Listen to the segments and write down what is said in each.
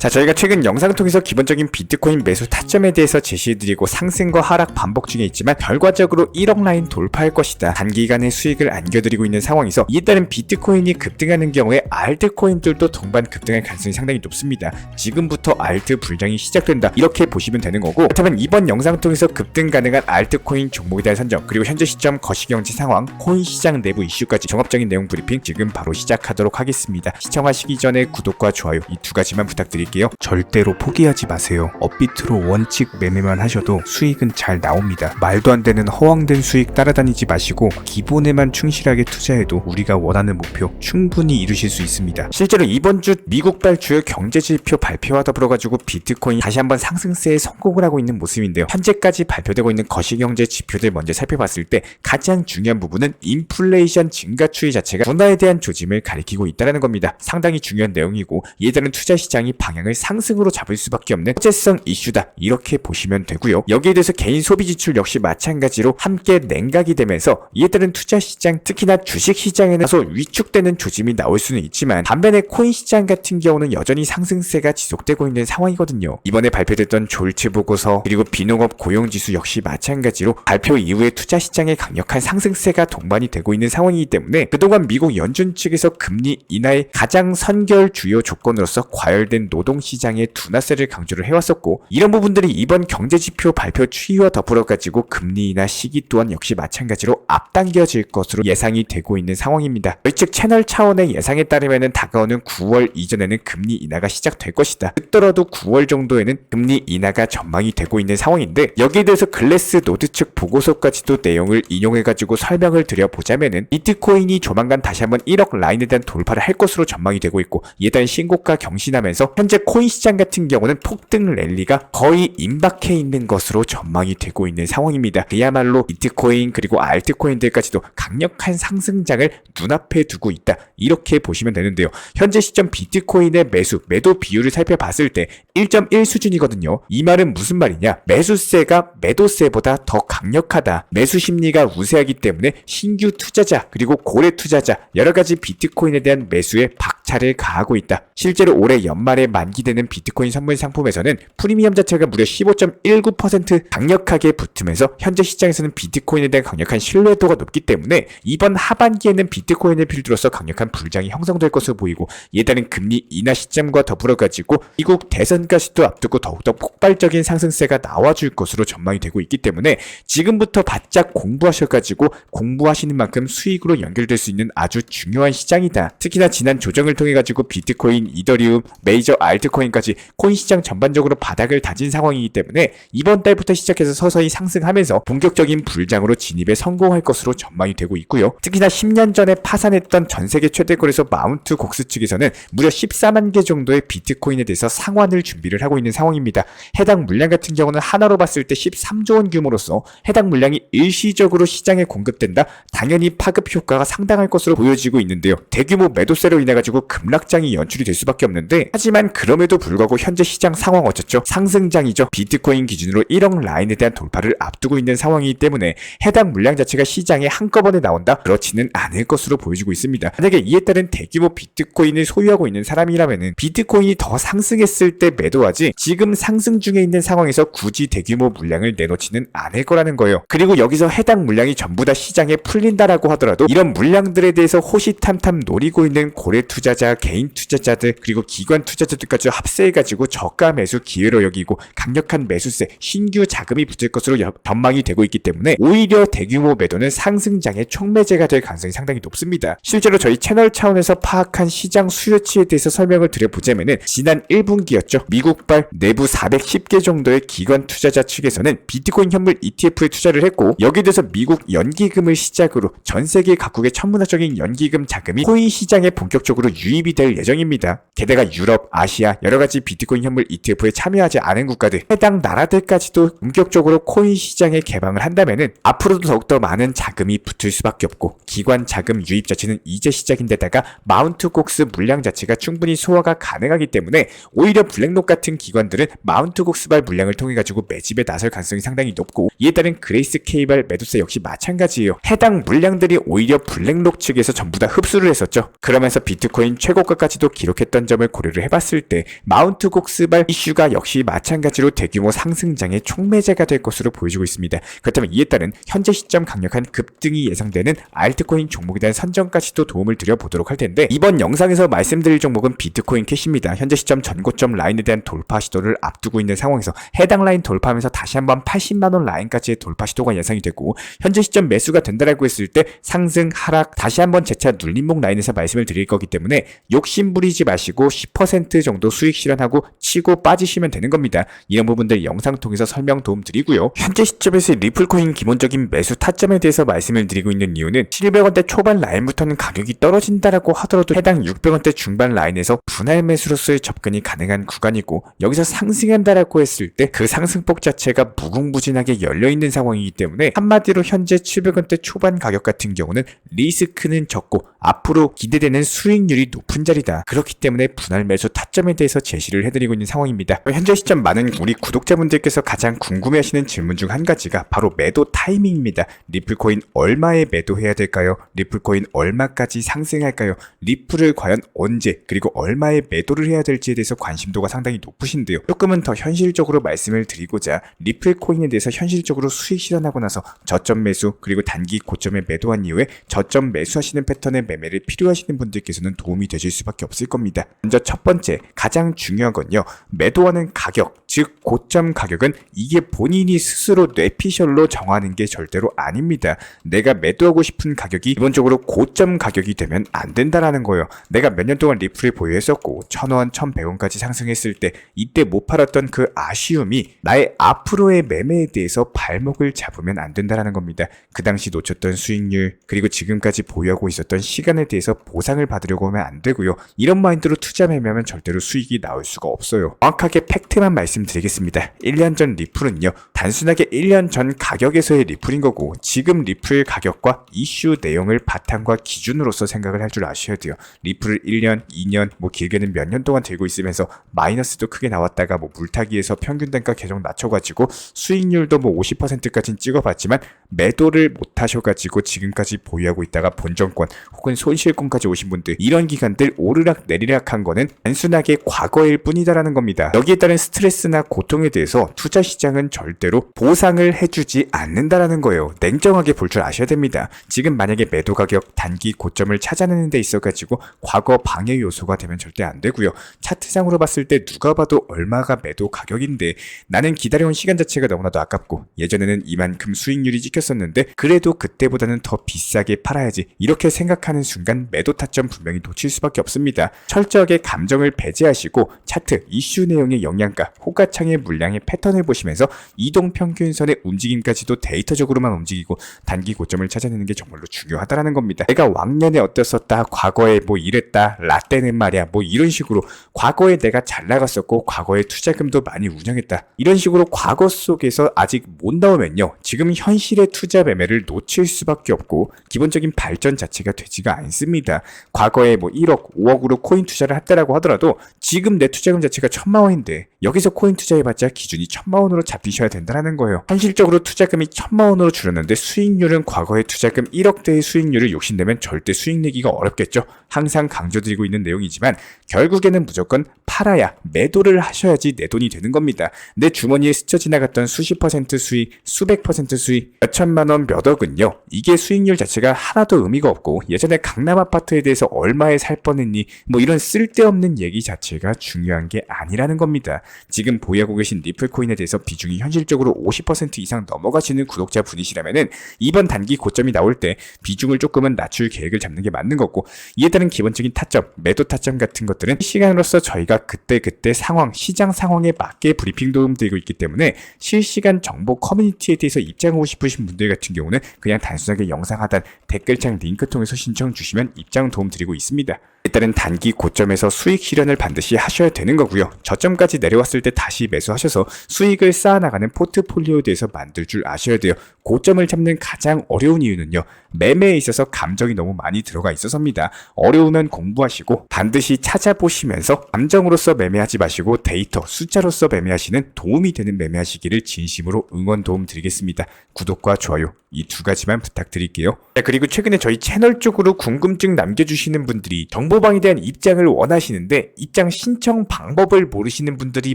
자, 저희가 최근 영상을 통해서 기본적인 비트코인 매수 타점에 대해서 제시해드리고 상승과 하락 반복 중에 있지만 결과적으로 1억 라인 돌파할 것이다, 단기간에 수익을 안겨드리고 있는 상황에서 이에 따른 비트코인이 급등하는 경우에 알트코인들도 동반 급등할 가능성이 상당히 높습니다. 지금부터 알트 불장이 시작된다, 이렇게 보시면 되는 거고, 그렇다면 이번 영상을 통해서 급등 가능한 알트코인 종목에 대한 선정, 그리고 현재 시점 거시경제 상황, 코인 시장 내부 이슈까지 종합적인 내용 브리핑 지금 바로 시작하도록 하겠습니다. 시청하시기 전에 구독과 좋아요 이 두 가지만 부탁드릴게요. 절대로 포기하지 마세요. 업비트로 원칙 매매만 하셔도 수익은 잘 나옵니다. 말도 안 되는 허황된 수익 따라다니지 마시고 기본에만 충실하게 투자해도 우리가 원하는 목표 충분히 이루실 수 있습니다. 실제로 이번 주 미국발 주요 경제지표 발표와 더불어가지고 비트코인 다시 한번 상승세에 성공을 하고 있는 모습인데요. 현재까지 발표되고 있는 거시경제 지표들 먼저 살펴봤을 때 가장 중요한 부분은 인플레이션 증가 추이 자체가 둔화에 대한 조짐을 가리키고 있다는 겁니다. 상당히 중요한 내용이고 이에 따른 투자 시장이 방향을 상승으로 잡을 수밖에 없는 호재성 이슈다, 이렇게 보시면 되고요. 여기에 대해서 개인 소비 지출 역시 마찬가지로 함께 냉각이 되면서 이에 따른 투자 시장, 특히나 주식 시장에는 다소 위축되는 조짐이 나올 수는 있지만 반면에 코인 시장 같은 경우는 여전히 상승세가 지속되고 있는 상황이거든요. 이번에 발표됐던 졸츠 보고서 그리고 비농업 고용지수 역시 마찬가지로 발표 이후에 투자 시장에 강력한 상승세가 동반이 되고 있는 상황이기 때문에 그동안 미국 연준 측에서 금리 인하의 가장 선결 주요 조건으로서 과열된 노동시장의 둔화세를 강조를 해왔었고, 이런 부분들이 이번 경제지표 발표 추이와 더불어가지고 금리 인하 시기 또한 역시 마찬가지로 앞당겨질 것으로 예상이 되고 있는 상황입니다. 저희 측 채널 차원의 예상에 따르면 다가오는 9월 이전에는 금리 인하가 시작될 것이다, 늦더라도 9월 정도에는 금리 인하가 전망이 되고 있는 상황인데, 여기에 대해서 글래스 노드 측 보고서까지도 내용을 인용해가지고 설명을 드려보자면은 비트코인이 조만간 다시 한번 1억 라인에 대한 돌파를 할 것으로 전망이 되고 있고, 이에 따른 신고가 경신하면서 현재 코인 시장 같은 경우는 폭등 랠리가 거의 임박해 있는 것으로 전망이 되고 있는 상황입니다. 그야말로 비트코인 그리고 알트코인들까지도 강력한 상승장을 눈앞에 두고 있다, 이렇게 보시면 되는데요. 현재 시점 비트코인의 매도 비율을 살펴봤을 때 1.1 수준이거든요. 이 말은 무슨 말이냐, 매수세가 매도세보다 더 강력하다, 매수 심리가 우세하기 때문에 신규 투자자 그리고 고래 투자자 여러가지 비트코인에 대한 매수에 박차를 가하고 있다. 실제로 올해 연말에 만기되는 비트코인 선물 상품에서는 프리미엄 자체가 무려 15.19% 강력하게 붙으면서 현재 시장에서는 비트코인에 대한 강력한 신뢰도가 높기 때문에 이번 하반기에는 비트코인을 필두로서 강력한 불장이 형성될 것으로 보이고, 이에 따른 금리 인하 시점과 더불어가지고 미국 대선까지도 앞두고 더욱더 폭발적인 상승세가 나와줄 것으로 전망이 되고 있기 때문에 지금부터 바짝 공부하셔가지고 공부하시는 만큼 수익으로 연결될 수 있는 아주 중요한 시장이다. 특히나 지난 조정을 통해가지고 비트코인, 이더리움, 메이저 알트코인까지 코인 시장 전반적으로 바닥을 다진 상황이기 때문에 이번 달부터 시작해서 서서히 상승하면서 본격적인 불장으로 진입에 성공할 것으로 전망이 되고 있고요. 특히나 10년 전에 파산했던 전세계 최대 거래소 마운트 곡스 측에서는 무려 14만 개 정도의 비트코인에 대해서 상환을 준비를 하고 있는 상황입니다. 해당 물량 같은 경우는 하나로 봤을 때 13조 원 규모로서 해당 물량이 일시적으로 시장에 공급된다, 당연히 파급 효과가 상당할 것으로 보여지고 있는데요. 대규모 매도세로 인해 가지고 급락장이 연출이 될 수밖에 없는데, 하지만 그럼에도 불구하고 현재 시장 상황 어쩌죠? 상승장이죠. 비트코인 기준으로 1억 라인에 대한 돌파를 앞두고 있는 상황이기 때문에 해당 물량 자체가 시장에 한꺼번에 나온다? 그렇지는 않을 것으로 보여지고 있습니다. 만약에 이에 따른 대규모 비트코인을 소유하고 있는 사람이라면은 비트코인이 더 상승했을 때 매도하지 지금 상승 중에 있는 상황에서 굳이 대규모 물량을 내놓지는 않을 거라는 거예요. 그리고 여기서 해당 물량이 전부 다 시장에 풀린다라고 하더라도 이런 물량들에 대해서 호시탐탐 노리고 있는 고래 투자자, 개인 투자자들 그리고 기관 투자자들까지 합세해가지고 저가 매수 기회로 여기고 강력한 매수세, 신규 자금이 붙을 것으로 전망이 되고 있기 때문에 오히려 대규모 매도는 상승장의 촉매제가 될 가능성이 상당히 높습니다. 실제로 저희 채널 차원에서 파악한 시장 수요치에 대해서 설명을 드려보자면은 지난 1분기였죠. 미국발 내부 410개 정도의 기관 투자자 측에서는 비트코인 현물 ETF에 투자를 했고, 여기에 대해서 미국 연기금을 시작으로 전 세계 각국의 천문학적인 연기금 자금이 코인 시장에 본격적으로 유입이 될 예정입니다. 게다가 유럽, 아시아 여러가지 비트코인 현물 ETF에 참여하지 않은 국가들, 해당 나라들까지도 본격적으로 코인 시장에 개방을 한다면은 앞으로도 더욱더 많은 자금이 붙을 수밖에 없고, 기관 자금 유입 자체는 이제 시작인데다가 마운트 곡스 물량 자체가 충분히 소화가 가능하기 때문에 오히려 블랙록 같은 기관들은 마운트 곡스발 물량을 통해 가지고 매집에 나설 가능성이 상당히 높고, 이에 따른 그레이스 K발 매도세 역시 마찬가지예요. 해당 물량들이 오히려 블랙록 측에서 전부 다 흡수를 했었죠. 그러면서 비트코인 비트코인 최고가까지도 기록했던 점을 고려를 해봤을 때 마운트 곡스발 이슈가 역시 마찬가지로 대규모 상승장의 촉매제가 될 것으로 보여지고 있습니다. 그렇다면 이에 따른 현재 시점 강력한 급등이 예상되는 알트코인 종목에 대한 선정까지도 도움을 드려보도록 할 텐데, 이번 영상에서 말씀드릴 종목은 비트코인 캐시입니다. 현재 시점 전고점 라인에 대한 돌파 시도를 앞두고 있는 상황에서 해당 라인 돌파하면서 다시 한번 80만원 라인까지의 돌파 시도가 예상이 되고, 현재 시점 매수가 된다라고 했을 때 상승 하락 다시 한번 재차 눌림목 라인에서 말씀을 드릴 거기 때문에 욕심 부리지 마시고 10% 정도 수익 실현하고 치고 빠지시면 되는 겁니다. 이런 부분들 영상 통해서 설명 도움 드리고요. 현재 시점에서 리플코인 기본적인 매수 타점에 대해서 말씀을 드리고 있는 이유는 700원대 초반 라인부터는 가격이 떨어진다라고 하더라도 해당 600원대 중반 라인에서 분할 매수로서의 접근이 가능한 구간이고, 여기서 상승한다라고 했을 때 그 상승폭 자체가 무궁무진하게 열려있는 상황이기 때문에 한마디로 현재 700원대 초반 가격 같은 경우는 리스크는 적고 앞으로 기대되는 수익률이 높은 자리다. 그렇기 때문에 분할 매수 타점에 대해서 제시를 해드리고 있는 상황입니다. 현재 시점 많은 우리 구독자분들께서 가장 궁금해하시는 질문 중 한 가지가 바로 매도 타이밍입니다. 리플코인 얼마에 매도해야 될까요? 리플코인 얼마까지 상승할까요? 리플을 과연 언제 그리고 얼마에 매도를 해야 될지에 대해서 관심도가 상당히 높으신데요. 조금은 더 현실적으로 말씀을 드리고자 리플코인에 대해서 현실적으로 수익 실현하고 나서 저점 매수 그리고 단기 고점에 매도한 이후에 저점 매수하시는 패턴의 매매를 필요하시는 분들께서는 도움이 되실 수밖에 없을 겁니다. 먼저 첫 번째 가장 중요한 건요, 매도하는 가격, 즉 고점 가격은 이게 본인이 스스로 뇌피셜로 정하는 게 절대로 아닙니다. 내가 매도하고 싶은 가격이 기본적으로 고점 가격이 되면 안 된다라는 거예요. 내가 몇 년 동안 리플을 보유했었고 1000원, 1100원까지 상승했을 때 이때 못 팔았던 그 아쉬움이 나의 앞으로의 매매에 대해서 발목을 잡으면 안 된다라는 겁니다. 그 당시 놓쳤던 수익률 그리고 지금까지 보유하고 있었던 시간에 대해서 보상을 받으려고 하면 안 되고요. 이런 마인드로 투자 매매하면 절대로 수익이 나올 수가 없어요. 정확하게 팩트만 말씀드리겠습니다. 1년 전 리플은요, 단순하게 1년 전 가격에서의 리플인 거고, 지금 리플 가격과 이슈 내용을 바탕과 기준으로서 생각을 할 줄 아셔야 돼요. 리플을 1년, 2년, 길게는 몇 년 동안 들고 있으면서 마이너스도 크게 나왔다가 물타기에서 평균 단가 계속 낮춰가지고 수익률도 50%까지는 찍어봤지만 매도를 못 하셔가지고 지금까지 보유하고 있다가 본전권 혹은 손실권까지 오신 분들, 이런 기간들 오르락 내리락 한 거는 단순하게 과거일 뿐이다라는 겁니다. 여기에 따른 스트레스나 고통에 대해서 투자 시장은 절대로 보상을 해주지 않는다라는 거예요. 냉정하게 볼 줄 아셔야 됩니다. 지금 만약에 매도 가격 단기 고점을 찾아내는 데 있어가지고 과거 방해 요소가 되면 절대 안 되고요. 차트상으로 봤을 때 누가 봐도 얼마가 매도 가격인데 나는 기다려온 시간 자체가 너무나도 아깝고 예전에는 이만큼 수익률이 찍혔었는데 그래도 그때보다는 더 비싸게 팔아야지, 이렇게 생각하는 순간 매도 타점 분명히 놓칠 수밖에 없습니다. 철저하게 감정을 배제하시고 차트, 이슈 내용의 영향가, 호가창의 물량의 패턴을 보시면서 이동평균선의 움직임까지도 데이터적으로만 움직이고 단기 고점을 찾아내는 게 정말로 중요하다라는 겁니다. 내가 왕년에 어땠었다, 과거에 이랬다, 라떼는 말이야, 이런 식으로 과거에 내가 잘 나갔었고 과거에 투자금도 많이 운영했다, 이런 식으로 과거 속에서 아직 못 나오면요, 지금 현실의 투자 매매를 놓칠 수밖에 없고 기본적인 발전 자체가 되지가 않습니다. 과거에 1억, 5억으로 코인 투자를 했다라고 하더라도 지금 내 투자금 자체가 1000만원인데 여기서 코인 투자해봤자 기준이 1000만원으로 잡히셔야 된다는 거예요. 현실적으로 투자금이 1000만원으로 줄었는데 수익률은 과거의 투자금 1억대의 수익률을 욕심내면 절대 수익 내기가 어렵겠죠. 항상 강조드리고 있는 내용이지만 결국에는 무조건 팔아야, 매도를 하셔야지 내 돈이 되는 겁니다. 내 주머니에 스쳐 지나갔던 수십 퍼센트 수익, 수백 퍼센트 수익, 몇천만원, 몇억은요, 이게 수익률 자체가 하나도 의미가 없고 예전에 강남 아파트에 대해서 얼마에 살 뻔했니, 이런 쓸데없는 얘기 자체가 중요한 게 아니라는 겁니다. 지금 보유하고 계신 리플코인에 대해서 비중이 현실적으로 50% 이상 넘어가시는 구독자 분이시라면은 이번 단기 고점이 나올 때 비중을 조금은 낮출 계획을 잡는 게 맞는 거고, 이에 따른 기본적인 타점, 매도 타점 같은 것들은 시간으로서 저희가 그때 상황, 시장 상황에 맞게 브리핑 도움 드리고 있기 때문에 실시간 정보 커뮤니티에 대해서 입장하고 싶으신 분들 같은 경우는 그냥 단순하게 영상 하단 댓글창 링크 통해서 신청 주시면 입장 도움 드리고 있습니다. 일단은 단기 고점에서 수익 실현을 반드시 하셔야 되는 거고요. 저점까지 내려왔을 때 다시 매수하셔서 수익을 쌓아나가는 포트폴리오에 대해서 만들 줄 아셔야 돼요. 고점을 잡는 가장 어려운 이유는요, 매매에 있어서 감정이 너무 많이 들어가 있어서입니다. 어려우면 공부하시고 반드시 찾아보시면서 감정으로서 매매하지 마시고 데이터, 숫자로서 매매하시는 도움이 되는 매매하시기를 진심으로 응원 도움 드리겠습니다. 구독과 좋아요 이 두 가지만 부탁드릴게요. 자, 그리고 최근에 저희 채널 쪽으로 궁금증 남겨주시는 분들이 정보방에 대한 입장을 원하시는데 입장 신청 방법을 모르시는 분들이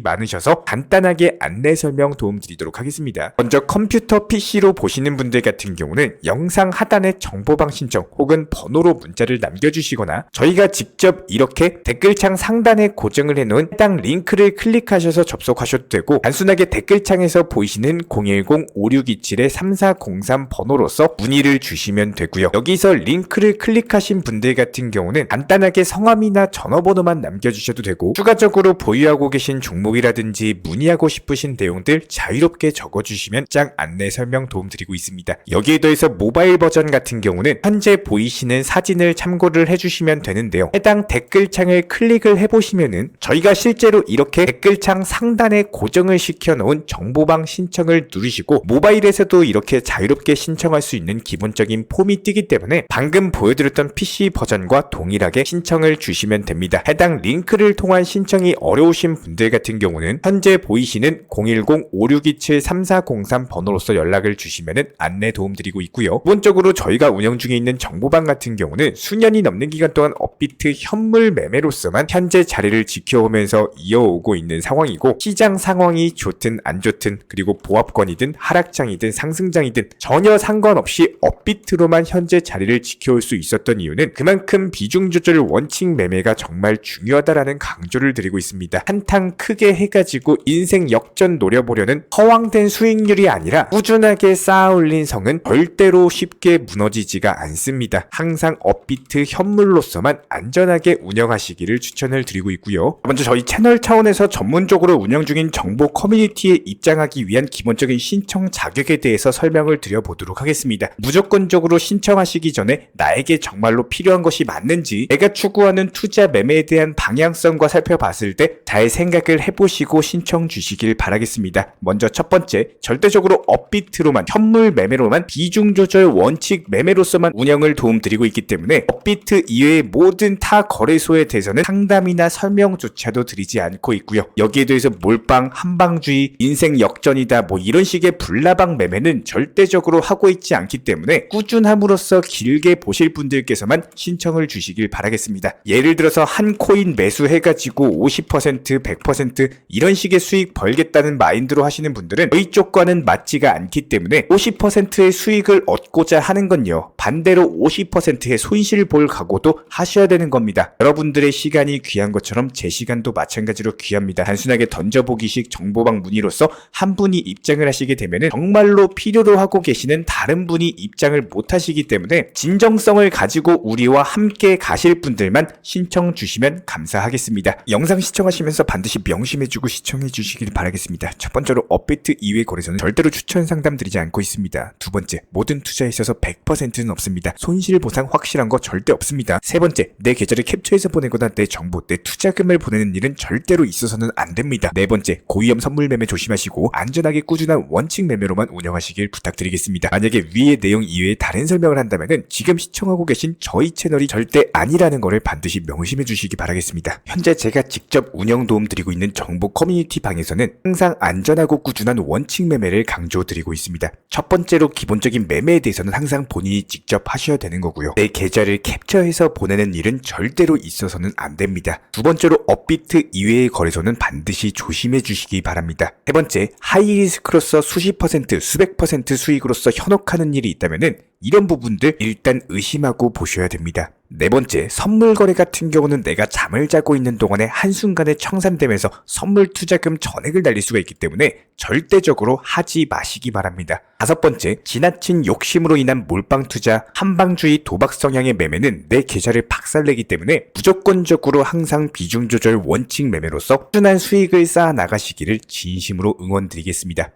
많으셔서 간단하게 안내 설명 도움드리도록 하겠습니다. 먼저 컴퓨터 PC로 보시는 분들 같은 경우는 영상 하단에 정보방 신청 혹은 번호로 문자를 남겨주시거나 저희가 직접 이렇게 댓글창 상단에 고정을 해놓은 해당 링크를 클릭하셔서 접속하셔도 되고, 단순하게 댓글창에서 보이시는 010-5627-3403 번호로서 문의를 주시면 되고요. 여기서 링크를 클릭하신 분들 같은 경우는 간단하게 성함이나 전화번호만 남겨주셔도 되고, 추가적으로 보유하고 계신 종목이라든지 문의하고 싶으신 내용들 자유롭게 적어주시면 짱 안내 설명 도움드리고 있습니다. 여기에 더해서 모바일 버전 같은 경우는 현재 보이시는 사진을 참고를 해주시면 되는데요. 해당 댓글창을 클릭을 해보시면은 저희가 실제로 이렇게 댓글창 상단에 고정을 시켜놓은 정보방 신청을 누르시고 모바일에서도 이렇게 자유롭게 신청할 수 있는 기본적인 폼이 뜨기 때문에 방금 보여드렸던 PC 버전과 동일하게 신청을 주시면 됩니다. 해당 링크를 통한 신청이 어려우신 분들 같은 경우는 현재 보이시는 010-5627-3403 번호로서 연락을 주시면 안내 도움드리고 있고요. 기본적으로 저희가 운영 중에 있는 정보방 같은 경우는 수년이 넘는 기간 동안 업비트 현물 매매로서만 현재 자리를 지켜오면서 이어오고 있는 상황이고, 시장 상황이 좋든 안 좋든 그리고 보합권이든 하락장이든 상승장이든 전혀 상관없이 업비트로만 현재 자리를 지켜올 수 있었던 이유는 그만큼 비중 조절 원칙 매매가 정말 중요하다라는 강조를 드리고 있습니다. 한탕 크게 해가지고 인생 역전 노려보려는 허황된 수익률이 아니라 꾸준하게 쌓아올린 성은 절대로 쉽게 무너지지가 않습니다. 항상 업비트 현물로서만 안전하게 운영하시기를 추천을 드리고 있고요. 먼저 저희 채널 차원에서 전문적으로 운영 중인 정보 커뮤니티에 입장하기 위한 기본적인 신청 자격에 대해서 설명을 드려보도록 하겠습니다. 무조건적으로 신청하시기 전에 나에게 정말로 필요한 것이 맞는지, 내가 추구하는 투자 매매에 대한 방향성과 살펴봤을 때 잘 생각을 해보시고 신청 주시길 바라겠습니다. 먼저 첫 번째, 절대적으로 업비트로만, 현물 매매로만, 비중 조절 원칙 매매로서만 운영을 도움드리고 있기 때문에 업비트 이외의 모든 타 거래소에 대해서는 상담이나 설명조차도 드리지 않고 있고요. 여기에 대해서 몰빵, 한방주의, 인생 역전이다 뭐 이런 식의 불나방 매매는 절대적으로 하고 있지 않기 때문에 꾸준함으로써 길게 보실 분들께서만 신청을 주시길 바라겠습니다. 예를 들어서 한 코인 매수해가지고 50%, 100% 이런 식의 수익 벌겠다는 마인드로 하시는 분들은 저희 쪽과는 맞지가 않기 때문에 50%의 수익을 얻고자 하는 건요, 반대로 50%의 손실을 볼 각오도 하셔야 되는 겁니다. 여러분들의 시간이 귀한 것처럼 제 시간도 마찬가지로 귀합니다. 단순하게 던져보기식 정보방 문의로서 한 분이 입장을 하시게 되면 정말로 필요로 하고 계시는 다른 분이 입장을 못 하시기 때문에 진정성을 가지고 우리와 함께 가실 분들만 신청 주시면 감사하겠습니다. 영상 시청하시면서 반드시 명심해주고 시청해 주시길 바라겠습니다. 첫 번째로 업비트 이외 거래소는 절대로 추천 상담 드리지 않고 있습니다. 두 번째, 모든 투자에 있어서 100%는 없습니다. 손실 보상 확실한 거 절대 없습니다. 세 번째, 내 계좌를 캡처해서 보내거나 내 정보, 내 투자금을 보내는 일은 절대로 있어서는 안 됩니다. 네 번째, 고위험 선물 매매 조심하시고 안전하게 꾸준한 원칙 매매로만 운영하시길 부탁드리겠습니다. 만약에 위의 내용 이외에 다른 설명을 한다면 지금 시청하고 계신 저희 채널이 절대 아니라는 것을 반드시 명심해 주시기 바라겠습니다. 현재 제가 직접 운영 도움 드리고 있는 정보 커뮤니티 방에서는 항상 안전하고 꾸준한 원칙 매매를 강조드리고 있습니다. 첫 번째로 기본적인 매매에 대해서는 항상 본인이 직접 하셔야 되는 거고요. 내 계좌를 캡처해서 보내는 일은 절대로 있어서는 안 됩니다. 두 번째로 업비트 이외의 거래소는 반드시 조심해 주시기 바랍니다. 세 번째, 하이리스크로서 수십 퍼센트, 수백 퍼센트 수익으로서 현혹하는 일이 있다면 이런 부분들 일단 의심하고 보셔야 됩니다. 네 번째, 선물 거래 같은 경우는 내가 잠을 자고 있는 동안에 한순간에 청산되면서 선물 투자금 전액을 날릴 수가 있기 때문에 절대적으로 하지 마시기 바랍니다. 다섯 번째, 지나친 욕심으로 인한 몰빵 투자, 한방주의 도박 성향의 매매는 내 계좌를 박살내기 때문에 무조건적으로 항상 비중 조절 원칙 매매로서 꾸준한 수익을 쌓아 나가시기를 진심으로 응원드리겠습니다.